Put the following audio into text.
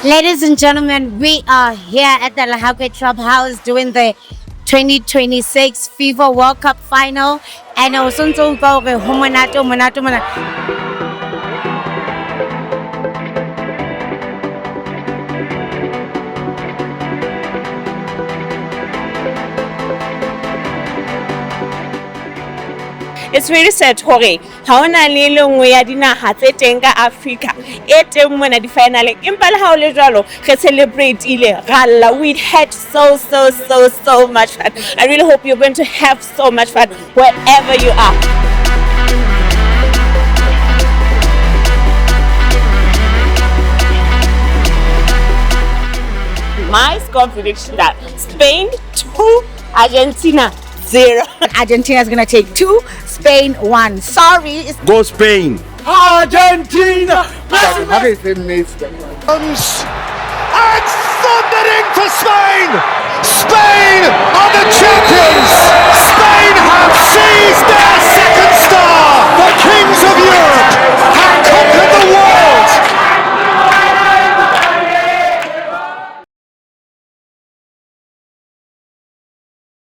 Ladies and gentlemen, we are here at the Lahawke Clubhouse doing the 2026 FIFA World Cup final. And also, it's very sad hore ha ona le lengwe ya dinaga tse teng ka Africa e teng mona di final empa le ha o le jwalo re celebrate ile galla. We had so much fun. I really hope you're going to have so much fun wherever you are. My score prediction that Spain 2, Argentina 0. Argentina is going to take 2, Spain 1. Sorry. Go Spain! Argentina! And thundering for Spain!